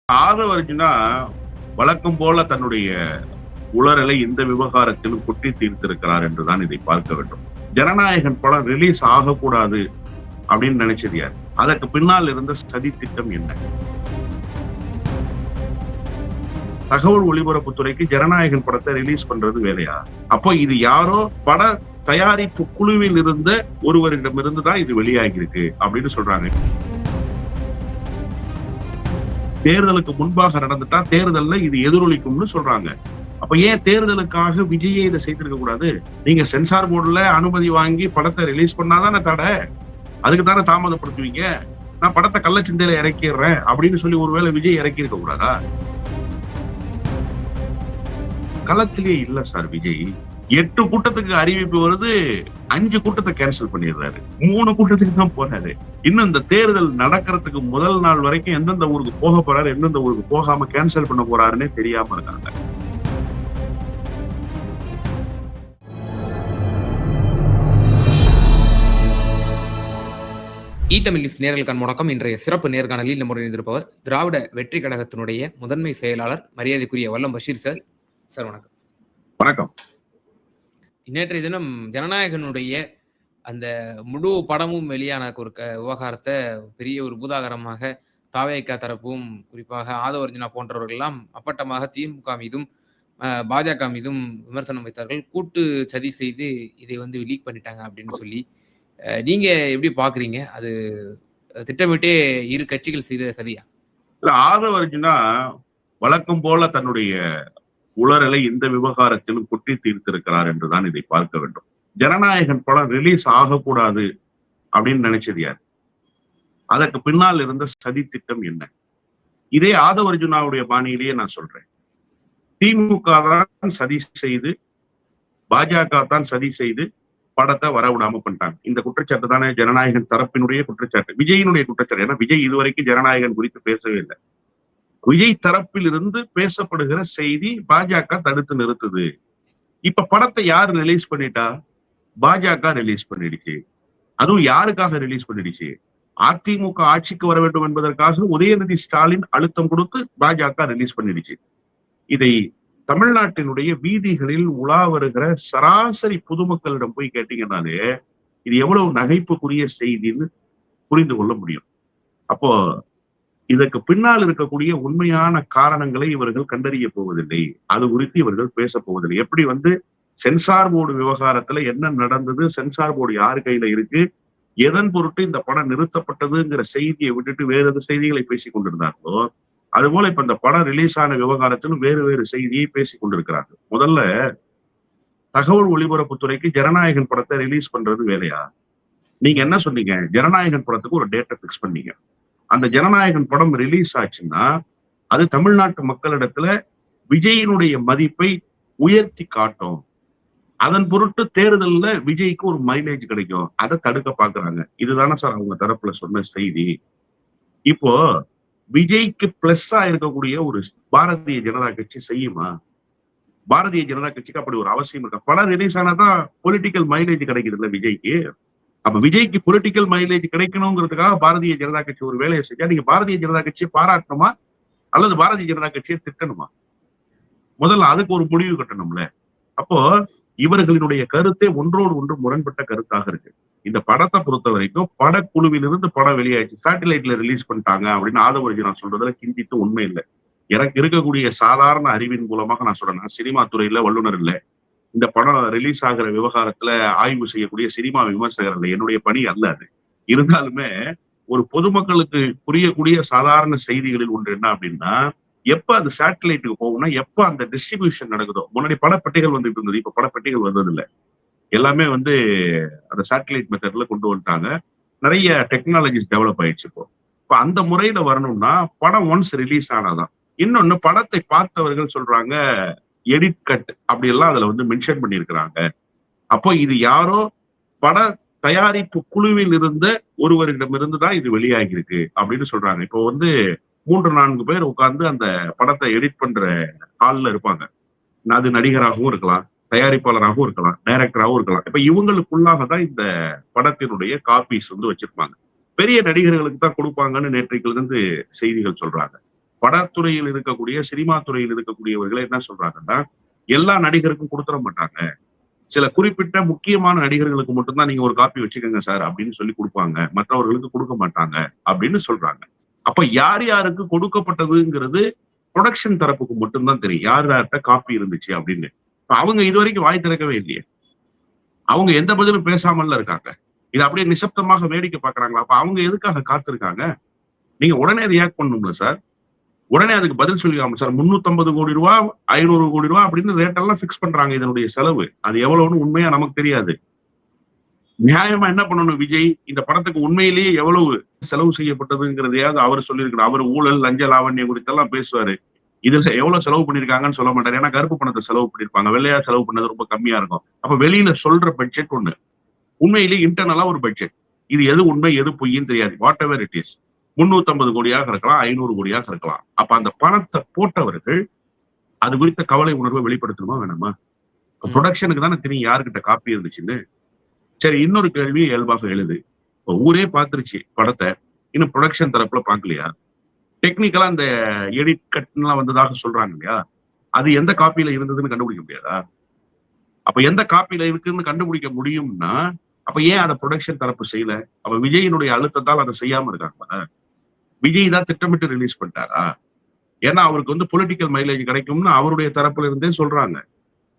ஆதவர்ஜுனா வழக்கம் போல தன்னுடைய உளறலை இந்த விவகாரத்திலும் கொட்டி தீர்த்திருக்கிறார் என்றுதான் இதை பார்க்க வேண்டும். ஜனநாயகன் படம் ரிலீஸ் ஆகக்கூடாது அப்படின்னு நினைச்சது யார்? அதற்கு பின்னால் இருந்த சதி திட்டம் என்ன? தகவல் ஒலிபரப்புத்துறைக்கு ஜனநாயகன் படத்தை ரிலீஸ் பண்றது வேலையா? அப்போ இது யாரோ பட தயாரிப்பு குழுவில் இருந்த ஒருவரிடமிருந்து தான் இது வெளியாகி இருக்கு அப்படின்னு சொல்றாங்க. தேர்தலுக்கு முன்பாக நடந்துட்டா தேர்தல்ல இது எதிரொலிக்கும்னு சொல்றாங்க. அப்ப ஏன் தேர்தலுக்காக விஜயே இதை செய்திருக்க கூடாது? நீங்க சென்சார் போர்டுல அனுமதி வாங்கி படத்தை ரிலீஸ் பண்ணாதானே தடை. அதுக்கு தானே தாமதப்படுத்துவீங்க. நான் படத்தை கள்ளச்சிந்தையில இறக்கிடுறேன் அப்படின்னு சொல்லி ஒருவேளை விஜய் இறக்கி இருக்க கூடாதா? களத்திலே இல்ல சார் விஜய். 8 கூட்டத்துக்கு அறிவிப்பு வருது, 5 கூட்டத்தை கேன்சல் பண்ணிடுறாரு, 3 கூட்டத்துக்கு தான் போறாரு. இன்னும் இந்த தேர்தல் நடக்கிறதுக்கு முதல் நாள் வரைக்கும் எந்தெந்த ஊருக்கு போக போறாரு, எந்தெந்த ஊருக்கு போகாம கேன்சல் பண்ண போறாருன்னே தெரியாம இருக்காங்க. தமிழ் நியூஸ் நேயர்களுக்கான முடக்கம். இன்றைய சிறப்பு நேர்காணலில் நம்ம இணைந்திருப்பவர் திராவிட வெற்றி கழகத்தினுடைய முதன்மை செயலாளர் மரியாதைக்குரிய வல்லம் பஷீர் சார். சார் வணக்கம். வணக்கம். நேற்றைய தினம் ஜனநாயகனுடைய அந்த முழு படமும் வெளியான ஒரு விவகாரத்தை பெரிய ஒரு பூதாகரமாக தாவேகா தரப்பும் குறிப்பாக ஆதவர்ஜுனா போன்றவர்கள்லாம் அப்பட்டமாக திமுக மீதும் பாஜக மீதும் விமர்சனம் வைத்தார்கள். கூட்டு சதி செய்து இதை லீக் பண்ணிட்டாங்க அப்படின்னு சொல்லி நீங்க எப்படி பாக்குறீங்க? அது திட்டமிட்டே இரு கட்சிகள் செய்த சதியா? இல்ல, ஆதவர்ஜுனா வழக்கம் போல தன்னுடைய உளறலை இந்த விவகாரத்திலும் கொட்டி தீர்த்திருக்கிறார் என்றுதான் இதை பார்க்க வேண்டும். ஜனநாயகன் படம் ரிலீஸ் ஆகக்கூடாது அப்படின்னு நினைச்சது யார்? அதற்கு பின்னால் இருந்த சதி திட்டம் என்ன? இதே ஆதவர்ஜுனாவுடைய பாணியிலேயே நான் சொல்றேன். திமுக தான் சதி செய்து, பாஜக தான் சதி செய்து படத்தை வரவிடாம பண்ணிட்டாங்க. இந்த குற்றச்சாட்டு தானே ஜனநாயகன் தரப்பினுடைய குற்றச்சாட்டு, விஜயினுடைய குற்றச்சாட்டு. ஏன்னா விஜய் இதுவரைக்கும் ஜனநாயகன் குறித்து பேசவே இல்லை. விஜய் தரப்பில் இருந்து பேசப்படுகிற செய்தி பாஜக தடுத்து நிறுத்துது. இப்ப படத்தை யார் ரிலீஸ் பண்ணிட்டா? பாஜக ரிலீஸ் பண்ணிடுச்சு. அதுவும் யாருக்காக ரிலீஸ் பண்ணிடுச்சு? அதிமுக ஆட்சிக்கு வர வேண்டும் என்பதற்காக உதயநிதி ஸ்டாலின் அழுத்தம் கொடுத்து பாஜக ரிலீஸ் பண்ணிடுச்சு. இதை தமிழ்நாட்டினுடைய வீதிகளில் உலா வருகிற சராசரி பொதுமக்களிடம் போய் கேட்டீங்கன்னாலே இது எவ்வளவு நகைப்புக்குரிய செய்தின்னு புரிந்து கொள்ள முடியும். அப்போ இதற்கு பின்னால் இருக்கக்கூடிய உண்மையான காரணங்களை இவர்கள் கண்டறிய போவதில்லை. அது குறித்து இவர்கள் பேச போவதில்லை. எப்படி சென்சார் போர்டு விவகாரத்துல என்ன நடந்தது, சென்சார் போர்டு யாரு கையில இருக்கு, எதன் பொருட்டு இந்த படம் நிறுத்தப்பட்டதுங்கிற செய்தியை விட்டுட்டு வேற எது செய்திகளை பேசிக் கொண்டிருந்தார்களோ, அதுபோல இப்ப இந்த படம் ரிலீஸ் ஆன விவகாரத்திலும் வேறு வேறு செய்தியை பேசிக் கொண்டிருக்கிறாங்க. முதல்ல தகவல் ஒலிபரப்புத்துறைக்கு ஜனநாயகன் படத்தை ரிலீஸ் பண்றது வேலையா? நீங்க என்ன சொன்னீங்க? ஜனநாயகன் படத்துக்கு ஒரு டேட்டை பிக்ஸ் பண்ணீங்க. அந்த ஜனநாயகன் படம் ரிலீஸ் ஆச்சுன்னா அது தமிழ்நாட்டு மக்களிடத்துல விஜயினுடைய மதிப்பை உயர்த்தி காட்டும். அதன் பொருட்டு தேர்தல்ல விஜய்க்கு ஒரு மைலேஜ் கிடைக்கும். அதை தடுக்க பாக்குறாங்க. இதுதானே சார் அவங்க தரப்புல சொன்ன செய்தி. இப்போ விஜய்க்கு பிளஸ்ஸா இருக்கக்கூடிய ஒரு பாரதிய ஜனதா கட்சி செய்யுமா? பாரதிய ஜனதா கட்சிக்கு அப்படி ஒரு அவசியம் இருக்கா? படம் ரிலீஸ் ஆனாதான் பொலிட்டிக்கல் மைலேஜ் கிடைக்குது இல்ல விஜய்க்கு. அப்ப விஜய்க்கு பொலிட்டிக்கல் மைலேஜ் கிடைக்கணுங்கிறதுக்காக பாரதிய ஜனதா கட்சி ஒரு வேலையை செஞ்சா நீங்க பாரதிய ஜனதா கட்சியை பாராட்டணுமா அல்லது பாரதிய ஜனதா கட்சியை திட்டணுமா? முதல்ல அதுக்கு ஒரு முடிவு கட்டணும்ல. அப்போ இவர்களினுடைய கருத்தே ஒன்றோடு ஒன்று முரண்பட்ட கருத்தாக இருக்கு. இந்த படத்தை பொறுத்த வரைக்கும் படக்குழுவிலிருந்து படம் வெளியாயிடுச்சு, சேட்டலைட்ல ரிலீஸ் பண்ணிட்டாங்க அப்படின்னு ஆதவர்ஜுனா சொல்றதுல கிஞ்சித்து உண்மை இல்லை. எனக்கு இருக்கக்கூடிய சாதாரண அறிவின் மூலமாக நான் சொல்றேன். நான் சினிமா துறையில வல்லுநர் இல்லை. இந்த படம் ரிலீஸ் ஆகிற விவகாரத்துல ஆய்வு செய்யக்கூடிய சினிமா விமர்சகர் இல்லை. என்னுடைய பணி அல்ல அது. இருந்தாலுமே ஒரு பொதுமக்களுக்கு புரியக்கூடிய சாதாரண செய்திகளில் ஒன்று என்ன அப்படின்னா, எப்ப அது சேட்டலைட்டுக்கு போகும்னா எப்ப அந்த டிஸ்ட்ரிபியூஷன் நடக்குதோ. முன்னாடி படப்பெட்டிகள் வந்துட்டு இருந்தது, இப்ப படப்பெட்டிகள் வந்தது இல்லை. எல்லாமே அந்த சேட்டலைட் மெத்தட்ல கொண்டு வந்துட்டாங்க. நிறைய டெக்னாலஜிஸ் டெவலப் ஆயிடுச்சு. இப்போ அந்த முறையில வரணும்னா படம் ஒன்ஸ் ரிலீஸ் ஆனாதான். இன்னொன்னு, படத்தை பார்த்தவர்கள் சொல்றாங்க எடிட் கட் அப்படி எல்லாம் அதுல மென்ஷன் பண்ணியிருக்கிறாங்க. அப்போ இது யாரோ பட தயாரிப்பு குழுவில் இருந்த ஒருவரிடமிருந்து தான் இது வெளியாகி இருக்கு அப்படின்னு சொல்றாங்க. இப்போ 3-4 பேர் உட்கார்ந்து அந்த படத்தை எடிட் பண்ற ஹால்ல இருப்பாங்க. அது நடிகராகவும் இருக்கலாம், தயாரிப்பாளராகவும் இருக்கலாம், டைரக்டராகவும் இருக்கலாம். இப்ப இவங்களுக்குள்ளாக தான் இந்த படத்தினுடைய காப்பீஸ் வச்சிருப்பாங்க. பெரிய நடிகர்களுக்கு தான் கொடுப்பாங்கன்னு நேற்றைக்கு செய்திகள் சொல்றாங்க. படத்துறையில் இருக்கக்கூடிய, சினிமா துறையில் இருக்கக்கூடியவர்களை என்ன சொல்றாங்கன்னா, எல்லா நடிகருக்கும் கொடுத்துட மாட்டாங்க. சில குறிப்பிட்ட முக்கியமான நடிகர்களுக்கு மட்டும்தான் நீங்க ஒரு காப்பி வச்சுக்கோங்க சார் அப்படின்னு சொல்லி கொடுப்பாங்க. மற்றவர்களுக்கு கொடுக்க மாட்டாங்க அப்படின்னு சொல்றாங்க. அப்ப யார் யாருக்கு கொடுக்கப்பட்டதுங்கிறது புரொடக்ஷன் தரப்புக்கு மட்டும்தான் தெரியும். யார் யார்கிட்ட காப்பி இருந்துச்சு அப்படின்னு. இப்ப அவங்க இதுவரைக்கும் வாய் திறக்கவே இல்லையே. அவங்க எந்த பதிலும் பேசாமல்ல இருக்காங்க. இத அப்படியே நிசப்தமாக வேடிக்கை பார்க்கறாங்களா? அப்ப அவங்க எதுக்காக காத்திருக்காங்க? நீங்க உடனே ரியாக்ட் பண்ணணும்ல சார். உடனே அதுக்கு பதில் சொல்லிடலாமா சார்? ரூ. 350 கோடி, ரூ. 500 கோடி அப்படின்னு ரேட் எல்லாம் பிக்ஸ் பண்றாங்க இதனுடைய செலவு. அது எவ்வளவுன்னு உண்மையா நமக்கு தெரியாது. நியாயமா என்ன பண்ணணும் விஜய்? இந்த படத்துக்கு உண்மையிலேயே எவ்வளவு செலவு செய்யப்பட்டதுங்கிறதையாவது அவர் சொல்லியிருக்கணும். அவர் ஊழல், லஞ்ச லாவண்யம் குறித்தெல்லாம் பேசுவாரு. இதுல எவ்வளவு செலவு பண்ணியிருக்காங்கன்னு சொல்ல மாட்டாரு. ஏன்னா கருப்பு பணத்தை செலவு பண்ணியிருப்பாங்க. வெள்ளையா செலவு பண்ணது ரொம்ப கம்மியா இருக்கும். அப்ப வெளியில சொல்ற பட்ஜெட் ஒண்ணு. உண்மையிலேயே இன்டர்னலா ஒரு பட்ஜெட். இது எது உண்மை, எது பொய்ன்னு தெரியாது. What ever it is. 350 கோடியாக இருக்கலாம், 500 கோடியாக இருக்கலாம். அப்ப அந்த பணத்தை போட்டவர்கள் அது குறித்த கவலை உணர்வை வெளிப்படுத்தணுமா வேணாமா? ப்ரொடக்ஷனுக்கு தானே தெரியும் யாருக்கிட்ட காப்பி இருந்துச்சுன்னு. சரி, இன்னொரு கேள்வி இயல்பாக எழுது. இப்ப ஊரே பார்த்துருச்சு படத்தை. இன்னும் ப்ரொடக்ஷன் தரப்புல பார்க்கலையா? டெக்னிக்கலா அந்த எடிட் கட்லாம் வந்ததாக சொல்றாங்க இல்லையா? அது எந்த காப்பியில இருந்ததுன்னு கண்டுபிடிக்க முடியாதா? அப்ப எந்த காப்பியில இருக்குன்னு கண்டுபிடிக்க முடியும்னா, அப்ப ஏன் அதை ப்ரொடக்ஷன் தரப்பு செய்யல? அப்ப விஜயினுடைய அழுத்தத்தால் அதை செய்யாம இருக்காங்களா? விஜய் தான் திட்டமிட்டு ரிலீஸ் பண்ணிட்டாரா? ஏன்னா அவருக்கு பொலிட்டிக்கல் மைலேஜ் கிடைக்கும்னு அவருடைய தரப்புல இருந்தே சொல்றாங்க.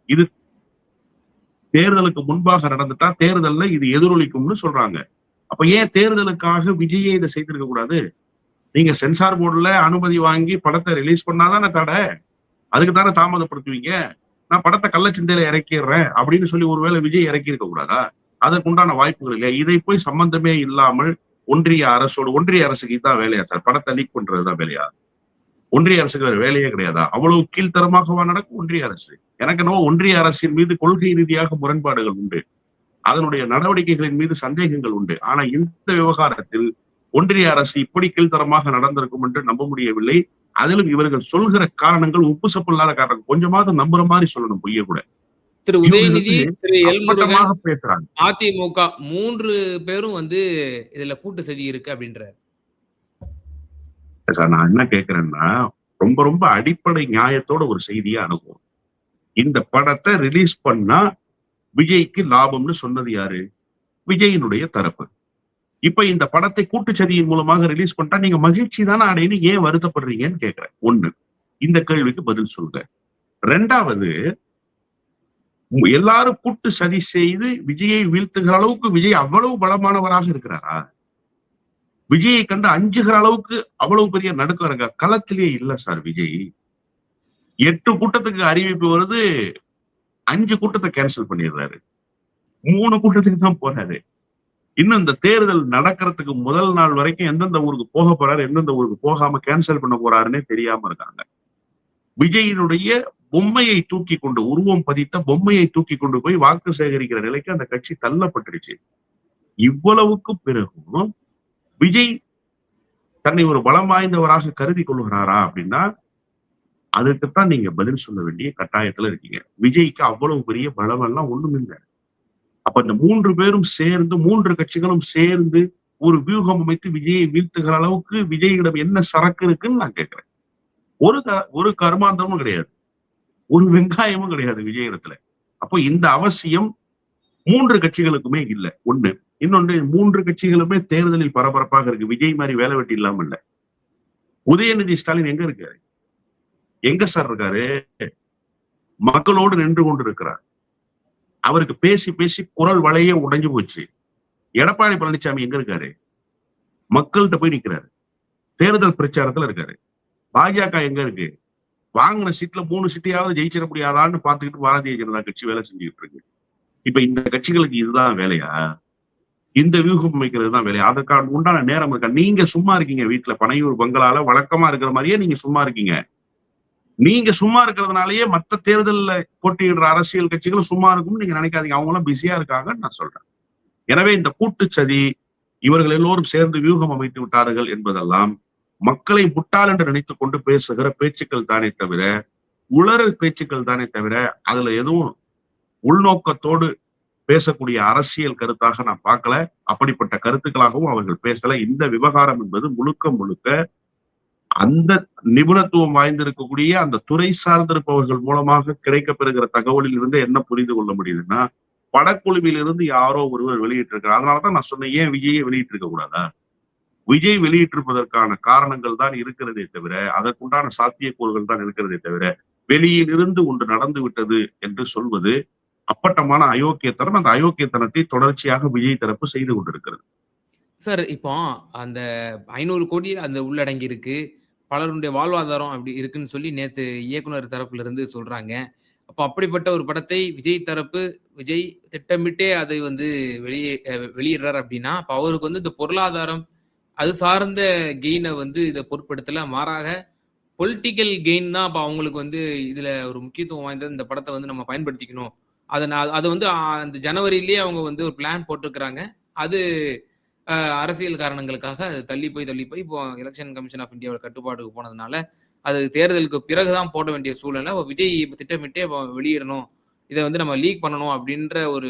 இது தேர்தலுக்கு முன்பாக நடந்துட்டா தேர்தல்ல இது எதிரொலிக்கும்னு சொல்றாங்க. அப்ப ஏன் தேர்தலுக்காக விஜயே இதை செய்திருக்க கூடாது? நீங்க சென்சார் போர்டுல அனுமதி வாங்கி படத்தை ரிலீஸ் பண்ணாதானே தடை. அதுக்கு தானே தாமதப்படுத்துவீங்க. நான் படத்தை கள்ளச்சிந்தையில இறக்கிடுறேன் அப்படின்னு சொல்லி ஒருவேளை விஜய் இறக்கி இருக்க கூடாதா? அதற்குண்டான வாய்ப்புகள் இல்லையா? இதை போய் சம்பந்தமே இல்லாமல் ஒன்றிய அரசுக்கு இதுதான் வேலையா சார்? படத்தை லீக் பண்றதுதான் வேலையா? ஒன்றிய அரசுக்கு வேற வேலையே கிடையாதா? அவ்வளவு கீழ்த்தரமாகவா நடக்கும் ஒன்றிய அரசு? எனக்கு என்னவோ ஒன்றிய அரசின் மீது கொள்கை ரீதியாக முரண்பாடுகள் உண்டு. அதனுடைய நடவடிக்கைகளின் மீது சந்தேகங்கள் உண்டு. ஆனா இந்த விவகாரத்தில் ஒன்றிய அரசு இப்படி கீழ்த்தரமாக நடந்திருக்கும் என்று நம்ப முடியவில்லை. அதிலும் இவர்கள் சொல்கிற காரணங்கள் உப்பு சப்பு இல்லாத காரணம். கொஞ்சமாவது நம்புற மாதிரி சொல்லணும் பொய்ய கூட. திரு உதயநிதி, திரு எல் முருகன், அப்பட்டமாக பேசுறாங்க. அதிமுக 3 பேரும் இதுல கூட்டு சதி இருக்கு அப்படின்றாரு. சார், நான் என்ன கேட்கிறேன்னா, ரொம்ப ரொம்ப அடிப்படை நியாயத்தோட ஒரு செய்தியை அணுகுவோம். இந்த படத்தை ரிலீஸ் பண்ணா விஜய்க்கு லாபம்னு சொன்னது யாரு? விஜயினுடைய தரப்பு. இப்ப இந்த படத்தை கூட்டுச்சதியின் மூலமாக ரிலீஸ் பண்ணிட்டா நீங்க மகிழ்ச்சி தானே அடையணும், ஏன் வருத்தப்படுறீங்கன்னு கேட்கிறேன். ஒண்ணு, இந்த கேள்விக்கு பதில் சொல்லுங்க. 2வது, எல்லாரும் கூட்டு சதி செய்து விஜயை வீழ்த்துகிற அளவுக்கு விஜய் அவ்வளவு பலமானவராக இருக்கிறாரா? விஜயை கண்டு அஞ்சுகிற அளவுக்கு அவ்வளவு பெரிய நடுக்கம் இருக்க களத்திலேயே இல்ல சார் விஜய். 8 கூட்டத்துக்கு அறிவிப்பு வருது, 5 கூட்டத்தை கேன்சல் பண்ணிடுறாரு. 3 கூட்டத்துக்கு தான் போறாரு. இன்னும் இந்த தேர்தல் நடக்கிறதுக்கு முதல் நாள் வரைக்கும் எந்தெந்த ஊருக்கு போக போறாரு, எந்தெந்த ஊருக்கு போகாம கேன்சல் பண்ண போறாருன்னே தெரியாம இருக்காங்க. விஜயினுடைய பொம்மையை தூக்கி கொண்டு, உருவம் பதித்த பொம்மையை தூக்கி கொண்டு போய் வாக்கு சேகரிக்கிற நிலைக்கு அந்த கட்சி தள்ளப்பட்டுருச்சு. இவ்வளவுக்கு பிறகும் விஜய் தன்னை ஒரு பலம் வாய்ந்தவராக கருதி கொள்கிறாரா அப்படின்னா, அதுக்குத்தான் நீங்க பதில் சொல்ல வேண்டிய கட்டாயத்துல இருக்கீங்க. விஜய்க்கு அவ்வளவு பெரிய பலம் எல்லாம் ஒண்ணும் இல்லை. அப்ப இந்த 3 பேரும் சேர்ந்து, 3 கட்சிகளும் சேர்ந்து ஒரு வியூகம் அமைத்து விஜயை வீழ்த்துகிற அளவுக்கு விஜயிடம் என்ன சரக்கு இருக்குன்னு நான் கேட்கிறேன். ஒரு கருமாந்தமும் கிடையாது, ஒரு வெங்காயமும் கிடையாது விஜயிடத்துல. அப்போ இந்த அவசியம் 3 கட்சிகளுக்குமே இல்ல. ஒண்ணு. இன்னொன்று, 3 கட்சிகளுமே தேர்தலில் பரபரப்பாக இருக்கு. விஜய் மாதிரி வேலை வெட்டி இல்லாம இல்ல. உதயநிதி ஸ்டாலின் எங்க இருக்காரு? எங்க சார் இருக்காரு? மக்களோடு நின்று கொண்டு இருக்கிறார். அவருக்கு பேசி பேசி குரல் வளையே உடைஞ்சு போச்சு. எடப்பாடி பழனிசாமி எங்க இருக்காரு? மக்கள்கிட்ட போய் நிக்கிறாரு. தேர்தல் பிரச்சாரத்துல இருக்காரு. பாஜக எங்க இருக்கு? வாங்கின சீட்ல 3 சீட்டையாவது ஜெயிச்சிட முடியாதான்னு பாத்துக்கிட்டு பாரதிய ஜனதா கட்சி வேலை செஞ்சுக்கிட்டு இருக்கு. இப்ப இந்த கட்சிகளுக்கு இதுதான் வேலையா? இந்த வியூகம் அமைக்கிறது தான் வேலையா? அதற்கான உண்டான நேரம் இருக்கா? நீங்க சும்மா இருக்கீங்க வீட்டுல பனையூர் பங்களால வழக்கமா இருக்கிற மாதிரியே நீங்க சும்மா இருக்கீங்க. நீங்க சும்மா இருக்கிறதுனாலயே மத்த தேர்தல்ல போட்டியிடுற அரசியல் கட்சிகளும் சும்மா இருக்கும்னு நீங்க நினைக்காதீங்க. அவங்க எல்லாம் பிஸியா இருக்காங்கன்னு நான் சொல்றேன். எனவே இந்த கூட்டுச்சதி, இவர்கள் எல்லோரும் சேர்ந்து வியூகம் அமைத்து விட்டார்கள் என்பதெல்லாம் மக்களை முட்டாள் என்று நினைத்துக் கொண்டு பேசுகிற பேச்சுக்கள் தானே தவிர, உளறல் பேச்சுக்கள் தானே தவிர, அதுல எதுவும் உள்நோக்கத்தோடு பேசக்கூடிய அரசியல் கருத்தாக நான் பார்க்கல. அப்படிப்பட்ட கருத்துக்களாகவும் அவர்கள் பேசல. இந்த விவகாரம் என்பது முழுக்க முழுக்க அந்த நிபுணத்துவம் வாய்ந்திருக்கக்கூடிய அந்த துறை சார்ந்திருப்பவர்கள் மூலமாக கிடைக்கப்பெறுகிற தகவலில் இருந்து என்ன புரிந்து கொள்ள முடியுதுன்னா, படக்குழுவில் இருந்து யாரோ ஒருவர் வெளியிட்டிருக்கிறார். அதனாலதான் நான் சொன்னேன், ஏன் விஜயே வெளியிட்டிருக்க கூடாதா? விஜய் வெளியிட்டிருப்பதற்கான காரணங்கள் தான் இருக்கிறதே தவிர, அதற்குண்டான சாத்தியக்கூறுகள் தான் இருக்கிறதே தவிர, வெளியில் இருந்து ஒன்று நடந்து விட்டது என்று சொல்வது அப்பட்டமான அயோக்கியத்தனம். அந்த அயோக்கியத்தனத்தை தொடர்ச்சியாக விஜய் தரப்பு செய்து கொண்டிருக்கிறது. சார் இப்போ அந்த 500 கோடி அந்த உள்ளடங்கி இருக்கு. பலருடைய வாழ்வாதாரம் அப்படி இருக்குன்னு சொல்லி நேத்து இயக்குனர் தரப்புல இருந்து சொல்றாங்க. அப்ப அப்படிப்பட்ட ஒரு படத்தை விஜய் தரப்பு விஜய் திட்டமிட்டே அதை வந்து வெளியிடுறார் அப்படின்னா, அப்ப அவருக்கு வந்து இந்த பொருளாதாரம் அது சார்ந்த கெயின வந்து இத பொருட்படுத்தல. மாறாக பொலிட்டிக்கல் கெயின் தான் அப்ப அவங்களுக்கு வந்து இதுல ஒரு முக்கியத்துவம் வாய்ந்த இந்த படத்த வந்து நம்ம பயன்படுத்திக்கணும். அத வந்து அந்த ஜனவரியிலேயே அவங்க வந்து ஒரு பிளான் போட்டிருக்கிறாங்க. அது அரசியல் காரணங்களுக்காக அது தள்ளி போய் இப்போ எலக்ஷன் கமிஷன் ஆஃப் இந்தியாவோட கட்டுப்பாட்டுக்கு போனதுனால, அது தேர்தலுக்கு பிறகு தான் போட வேண்டிய சூழ்நிலை. அப்ப விஜய் திட்டமிட்டே வெளியிடணும். இத வந்து நம்ம லீக் பண்ணணும் அப்படின்ற ஒரு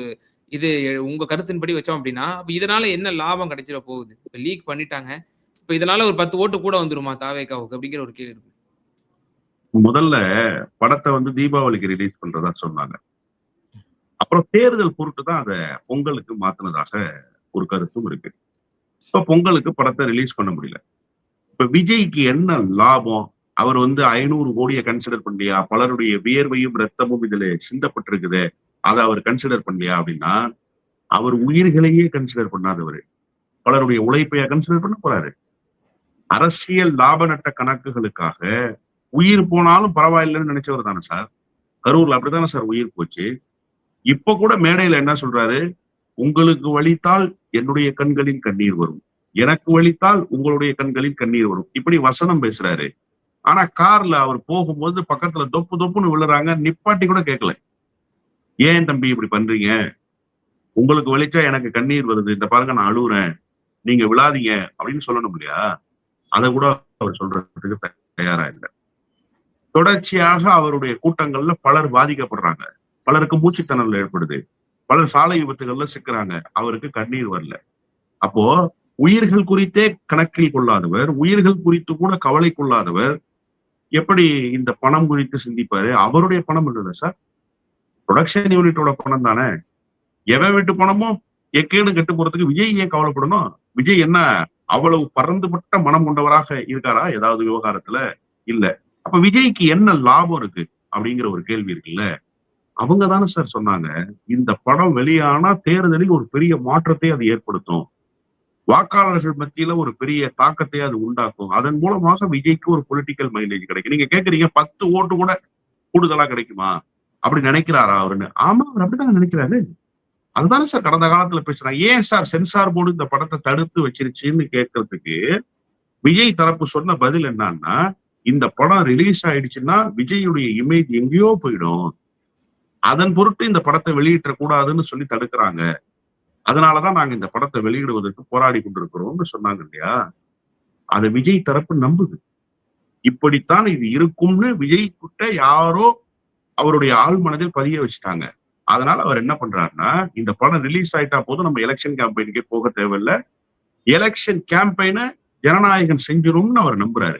இது உங்க கருத்தின்படி வச்சோம் அப்படின்னா, அப்ப இதனால என்ன லாபம் கிடைச்சிட போகுது? இப்ப லீக் பண்ணிட்டாங்க. இப்ப இதனால ஒரு 10 ஓட்டு கூட வந்துருமா தாவேகாவுக்கு? அப்படிங்கிற ஒரு கேள்வி இருக்கு. முதல்ல படத்த வந்து தீபாவளிக்கு ரிலீஸ் பண்றதா சொன்னாங்க. அப்புறம் தேர்தல் பொருட்டு தான் அத பொங்கலுக்கு மாத்துனதாக ஒரு கருத்தும் இருக்கு. இப்ப பொங்கலுக்கு படத்த ரிலீஸ் பண்ண முடியல. இப்ப விஜய்க்கு என்ன லாபம்? அவர் வந்து 500 கோடிய கன்சிடர் பண்ணலையா? பலருடைய வியர்வையும், ரத்தமும் இதுல சிந்தப்பட்டிருக்குதே. அத அவர் கன்சிடர் பண்ணலையா? அப்படின்னா, அவர் உயிர்களையே கன்சிடர் பண்ணாதவரு. பலருடைய உழைப்பையா கன்சிடர் பண்ண போறாரு? அரசியல் லாப நட்ட கணக்குகளுக்காக உயிர் போனாலும் பரவாயில்லன்னு நினைச்சவர் தானே சார். கரூர்ல அப்படித்தானே சார் உயிர் போச்சு. இப்ப கூட மேடையில என்ன சொல்றாரு? உங்களுக்கு வலித்தால் என்னுடைய கண்களில் கண்ணீர் வரும். எனக்கு வலித்தால் உங்களுடைய கண்களில் கண்ணீர் வரும். இப்படி வசனம் பேசுறாரு. ஆனா கார்ல அவர் போகும்போது பக்கத்துல தொப்பு தொப்புன்னு விழுறாங்க. நிப்பாட்டி கூட கேட்கல. ஏன் தம்பி இப்படி பண்றீங்க? உங்களுக்கு வலிச்சா எனக்கு கண்ணீர் வருது. இந்த பாருங்க நான் அழுவுறேன். நீங்க விழாதீங்க அப்படின்னு சொல்லணும் இல்லையா? அத கூட அவர் சொல்றதுக்கு தயாரா இல்ல. தொடர்ச்சியாக அவருடைய கூட்டங்கள்ல பலர் பாதிக்கப்படுறாங்க. பலருக்கு மூச்சுத்திணறல் ஏற்படுது. பலர் சாலை விபத்துகள்ல சிக்குறாங்க. அவருக்கு கண்ணீர் வரல. அப்போ உயிர்கள் குறித்தே கணக்கில் கொள்ளாதவர், உயிர்கள் குறித்து கூட கவலை கொள்ளாதவர் எப்படி இந்த பணம் குறித்து சிந்திப்பாரு? அவருடைய பணம் இல்லல்ல சார். புரொடக்ஷன் யூனிட்டோட பணம் தானே. எவன் வீட்டு பணமும் எக்கேடு கெட்டு போறதுக்கு விஜய் ஏன் கவலைப்படணும்? விஜய் என்ன அவ்வளவு பரந்துபட்ட மனம் கொண்டவராக இருக்காரா ஏதாவது விவகாரத்துல? இல்ல. அப்ப விஜய்க்கு என்ன லாபம் இருக்கு? அப்படிங்கிற ஒரு கேள்வி இருக்குல்ல. அவங்க தானே சார் சொன்னாங்க. இந்த படம் வெளியானா தேர்தலில் ஒரு பெரிய மாற்றத்தை அது ஏற்படுத்தும். வாக்காளர்கள் மத்தியில ஒரு பெரிய தாக்கத்தை அது உண்டாக்கும். அதன் மூலமாக விஜய்க்கு ஒரு பொலிட்டிக்கல் மைலேஜ் கிடைக்கும். நீங்க கேட்கறீங்க 10 ஓட்டு கூட கூடுதலா கிடைக்குமா? அப்படி நினைக்கிறாரா அவருன்னு? ஆமா, அவர் அப்படித்தானே நினைக்கிறாரு. அதுதானே சார் கடந்த காலத்துல பேசுறாங்க. ஏன் சார் சென்சார் போர்டு இந்த படத்த தடுத்து வச்சிருச்சுன்னு கேட்கறதுக்கு, விஜய் தரப்பு சொன்ன பதில் என்னன்னா, இந்த படம் ரிலீஸ் ஆயிடுச்சுன்னா, விஜய்யுடைய இமேஜ் எங்கேயோ போயிடும். அதன் பொருட்டு இந்த படத்த வெளியிட்டறக் கூடாதுன்னு சொல்லி தடுக்குறாங்க. அதனாலதான் நாங்க இந்த படத்த வெளியிடுவதற்கு போராடி கொண்டிருக்கிறோம்னு சொன்னாங்க இல்லையா? அத விஜய் தரப்பு நம்புது. இப்படித்தான் இது இருக்கும்னு விஜய் கிட்ட யாரோ அவருடைய ஆழ் மனதில் பதிய வச்சுட்டாங்க. அதனால அவர் என்ன பண்றாருன்னா, இந்த படம் ரிலீஸ் ஆயிட்டா போதும் நம்ம எலக்ஷன் கேம்பெயினுக்கே போக தேவையில்ல. எலக்ஷன் கேம்பெயின ஜனநாயகன் செஞ்சிரும்னு அவர் நம்புறாரு.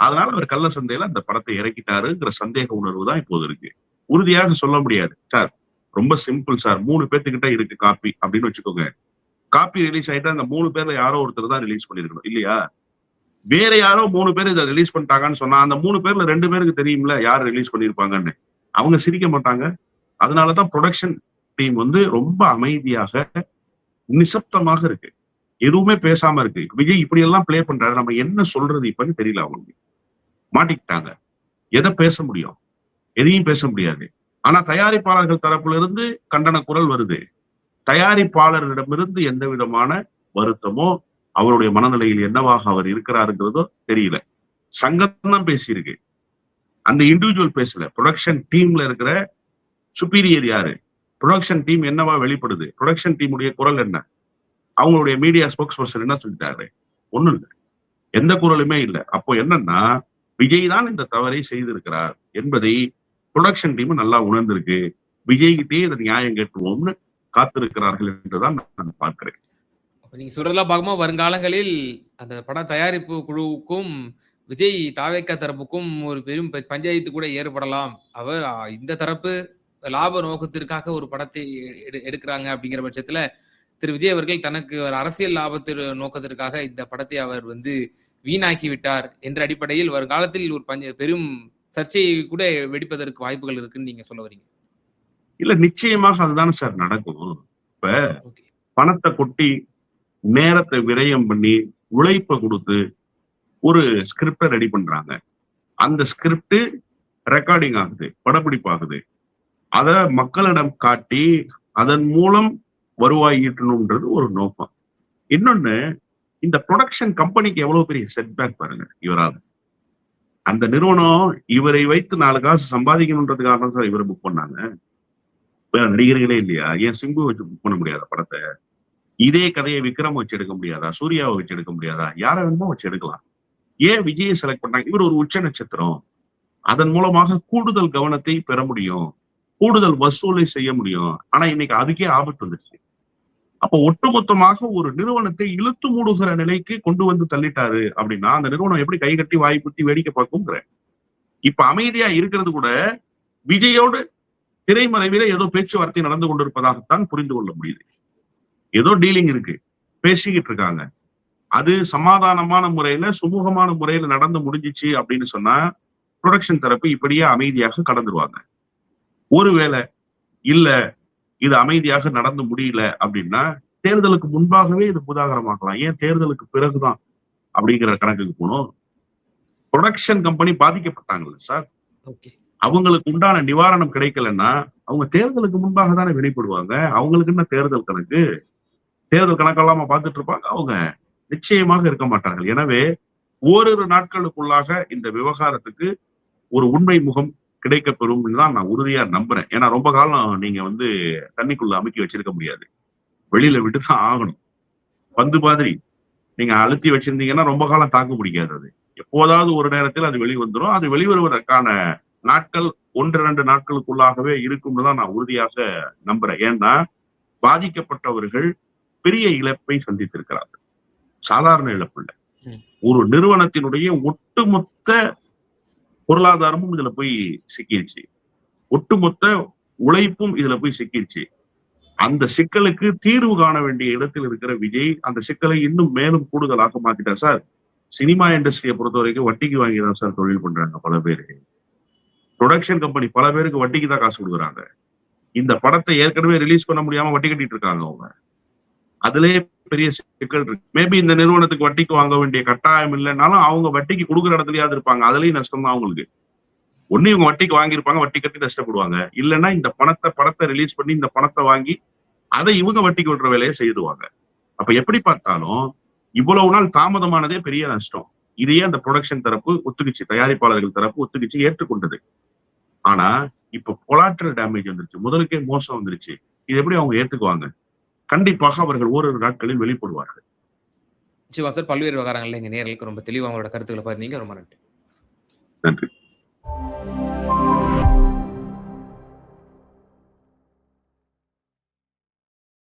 அதனால அவர் கள்ள சந்தையில அந்த படத்தை இறக்கிட்டாருங்கிற சந்தேக உணர்வு தான் இப்போது இருக்கு. உறுதியாக சொல்ல முடியாது. சார் ரொம்ப சிம்பிள் சார். 3 பேத்துக்கிட்ட இருக்கு காப்பி அப்படின்னு வச்சுக்கோங்க. காப்பி ரிலீஸ் ஆயிட்டா அந்த 3 பேர்ல யாரோ ஒருத்தர் தான் ரிலீஸ் பண்ணிருக்கணும் இல்லையா? வேற யாரோ 3 பேர் இத ரிலீஸ் பண்ணிட்டாங்கன்னு சொன்னா, அந்த 3 பேர்ல 2 பேருக்கு தெரியும்ல யார் ரிலீஸ் பண்ணியிருப்பாங்கன்னு. அவங்க சிரிக்க மாட்டாங்க. அதனாலதான் புரொடக்ஷன் டீம் வந்து ரொம்ப அமைதியாக, நிசப்தமாக இருக்கு. எதுவுமே பேசாம இருக்கு. விஜய் இப்படி எல்லாம் ப்ளே பண்றாரு. நம்ம என்ன சொல்றது இப்பன்னு தெரியல அவங்களுக்கு. மாட்டிக்கிட்டாங்க. எத பேச முடியும்? எதையும் பேச முடியாது. ஆனா தயாரிப்பாளர்கள் தரப்புல இருந்து கண்டன குரல் வருது. தயாரிப்பாளரிடமிருந்து எந்த விதமான வருத்தமோ, அவருடைய மனநிலையில் என்னவாக அவர் இருக்கிறாருங்கிறதோ தெரியல. சங்கம் தான் பேசியிருக்கு. அந்த இண்டிவிஜுவல் பேசல. புரொடக்ஷன் டீம்ல இருக்கிற சுப்பீரியர் யாரு? புரொடக்ஷன் டீம் என்னவா வெளிப்படுது? புரொடக்ஷன் டீமுடைய குரல் என்ன? அவங்களுடைய மீடியா ஸ்போக்ஸ் பர்சன் என்ன சொல்லிட்டாரு? ஒண்ணும் இல்ல. எந்த குரலுமே இல்ல. அப்போ என்னன்னா, விஜய் தான் இந்த தவறை செய்திருக்கிறார் என்பதை புரொடக்ஷன் டீம் நல்லா உணர்ந்திருக்கு. விஜய் கிட்டயே இத நியாயம் கேட்டுருவோம்னு காத்திருக்கிறார்கள் என்றுதான் நான் பார்க்கிறேன். அப்ப நீங்க சொல்றதெல்லாம் பார்க்கும்போது வருங்காலங்களில் அந்த பட தயாரிப்பு குழுவுக்கும், விஜய் தாவேக்கா தரப்புக்கும் ஒரு பெரும் பஞ்சாயத்து கூட ஏற்படலாம். அவர் இந்த தரப்பு லாப நோக்கத்திற்காக ஒரு படத்தை எடுக்குறாங்க அப்படிங்கிற பட்சத்துல, திரு விஜய் அவர்கள் தனக்கு ஒரு அரசியல் நோக்கத்திற்காக இந்த படத்தை அவர் வந்து வீணாக்கி விட்டார் என்ற அடிப்படையில் வருங்காலத்தில் ஒரு பெரும் சர்ச்சையை கூட வெடிப்பதற்கு வாய்ப்புகள் இருக்குன்னு நீங்க சொல்ல வரீங்க. இல்ல நிச்சயமாக அதுதானே சார் நடக்கும். இப்ப ஓகே. பணத்த கொட்டி, நேரத்த விரயம் பண்ணி, உழைப்ப குடுத்து ஒரு ஸ்கிரிப்ட ரெடி பண்றாங்க. அந்த ஸ்கிரிப்ட் ரெக்கார்டிங் ஆகுது, படப்பிடிப்பாகுது. அத மக்களிடம் காட்டி, அதன் மூலம் வருவாய் ஈட்டணும்ன்றது ஒரு நோக்கம். இன்னொன்னு, இந்த புரொடக்ஷன் கம்பெனிக்கு எவ்வளவு பெரிய செட்பேக் பாருங்க இவரால. அந்த நிறுவனம் இவரை வைத்து 4 காசு சம்பாதிக்கணுன்றதுக்காக தான் சார் இவர புக் பண்ணாங்க. வேற நடிகர்களே இல்லையா? ஏன் சிம்பு வச்சு புக் பண்ண முடியாதா படத்த? இதே கதைய விக்ரம் வச்சு எடுக்க முடியாதா? சூர்யாவ வச்சு எடுக்க முடியாதா? யார வேணுமோ வச்சு எடுக்கலாம். ஏன் விஜய செலக்ட் பண்ணாங்க? இவர் ஒரு உச்ச நட்சத்திரம். அதன் மூலமாக கூடுதல் கவனத்தை பெற முடியும். கூடுதல் வசூலை செய்ய முடியும். ஆனா இன்னைக்கு அதுக்கே ஆபத்து வந்துருச்சு. அப்ப ஒட்டுமொத்தமாக ஒரு நிறுவனத்தை இழுத்து மூடுகிற நிலைக்கு கொண்டு வந்து தள்ளிட்டாரு அப்படின்னா, அந்த நிறுவனம் எப்படி கை கட்டி வாய் குத்தி வேடிக்கை பார்க்கும்ங்கிறேன். இப்ப அமைதியா இருக்கிறது கூட விஜயோடு திரைமறைவில ஏதோ பேச்சுவார்த்தை நடந்து கொண்டிருப்பதாகத்தான் புரிந்து கொள்ள முடியுது. ஏதோ டீலிங் இருக்கு. பேசிக்கிட்டு இருக்காங்க. அது சமாதானமான முறையில, சுமூகமான முறையில நடந்து முடிஞ்சிச்சு அப்படின்னு சொன்னா, புரொடக்ஷன் தரப்பு இப்படியே அமைதியாக கடந்துருவாங்க. ஒருவேளை இல்ல இது அமைதியாக நடந்து முடியல அப்படின்னா, தேர்தலுக்கு முன்பாகவே இது பூதாகரமாக்கலாம். ஏன் தேர்தலுக்கு பிறகுதான் அப்படிங்கிற கணக்குக்கு போணும். புரொடக்ஷன் கம்பெனி பாதிக்கப்பட்டாங்கல்ல சார். ஓகே. அவங்களுக்கு உண்டான நிவாரணம் கிடைக்கலன்னா, அவங்க தேர்தலுக்கு முன்பாக தானே வெளிப்படுவாங்க. அவங்களுக்கு என்ன தேர்தல் கணக்கு? தேர்தல் கணக்கெல்லாமா பார்த்துட்டு இருப்பாங்க அவங்க? நிச்சயமாக இருக்க மாட்டார்கள். எனவே ஓரிரு நாட்களுக்குள்ளாக இந்த விவகாரத்துக்கு ஒரு உண்மை முகம் கிடைக்கப்பெறும் தான் நான் உறுதியா நம்புறேன். ஏன்னா ரொம்ப காலம் நீங்க வந்து தண்ணிக்குள்ள அமுக்கி வச்சிருக்க முடியாது. வெளியில விட்டு தான் ஆகணும். பந்து மாதிரி நீங்க அழுத்தி வச்சிருந்தீங்கன்னா ரொம்ப காலம் தாக்கு பிடிக்காது அது. எப்போதாவது ஒரு நேரத்தில் அது வெளிவந்துரும். அது வெளிவருவதற்கான நாட்கள் 1, 2 நாட்களுக்குள்ளாகவே இருக்கும்னு தான் நான் உறுதியாக நம்புறேன். ஏன்னா பாதிக்கப்பட்டவர்கள் பெரிய இழப்பை சந்தித்திருக்கிறார்கள். சாதாரண இழப்பு இல்ல. ஒரு நிறுவனத்தினுடைய ஒட்டுமொத்த பொருளாதாரமும் இதுல போய் சிக்கிருச்சு. ஒட்டுமொத்த உழைப்பும் இதுல போய் சிக்கிருச்சு. அந்த சிக்கலுக்கு தீர்வு காண வேண்டிய இடத்தில் இருக்கிற விஜய் அந்த சிக்கலை இன்னும் மேலும் கூடுதலாக மாத்திட்டார் சார். சினிமா இண்டஸ்ட்ரியை பொறுத்த வரைக்கும் வட்டிக்கு வாங்கி தான் சார் தொழில் பண்றாங்க பல பேரு. புரொடக்ஷன் கம்பெனி பல பேருக்கு வட்டிக்கு தான் காசு கொடுக்குறாங்க. இந்த படத்தை ஏற்கனவே ரிலீஸ் பண்ண முடியாம வட்டி கட்டிட்டு இருக்காங்க அவங்க. அதுலயே பெரிய சிக்கல் இருக்கு. மேபி இந்த நிறுவனத்துக்கு வட்டிக்கு வாங்க வேண்டிய கட்டாயம் இல்லைன்னாலும் அவங்க வட்டிக்கு கொடுக்குற இடத்துலயாவது இருப்பாங்க. அதுலயும் நஷ்டம் தான் அவங்களுக்கு. ஒண்ணு இவங்க வட்டிக்கு வாங்கியிருப்பாங்க, வட்டி கட்டி நஷ்டப்படுவாங்க. இல்லைன்னா இந்த படத்தை ரிலீஸ் பண்ணி இந்த பணத்தை வாங்கி அதை இவங்க வட்டிக்கு விடுற வேலையை செய்துவாங்க. அப்ப எப்படி பார்த்தாலும் இவ்வளவு நாள் தாமதமானதே பெரிய நஷ்டம். இதையே அந்த புரொடக்ஷன் தரப்பு ஒத்துக்குச்சு, தயாரிப்பாளர்கள் தரப்பு ஒத்துக்குச்சு, ஏற்றுக்கொண்டது. ஆனா இப்ப கொலாட்ரல் டேமேஜ் வந்துருச்சு, முதலுக்கே மோசம் வந்துருச்சு. இது எப்படி அவங்க ஏத்துக்குவாங்க? கண்டிப்பாக அவர்கள் ஓரிரு நாட்களில் வெளிப்படுவார்கள். நிச்சயமா சார். பல்வேறு விவகாரங்கள்ல எங்க நேயர்களுக்கு ரொம்ப தெளிவா உங்களோட கருத்துக்களை பகிர்ந்தீங்க. ரொம்ப நன்றி. நன்றி.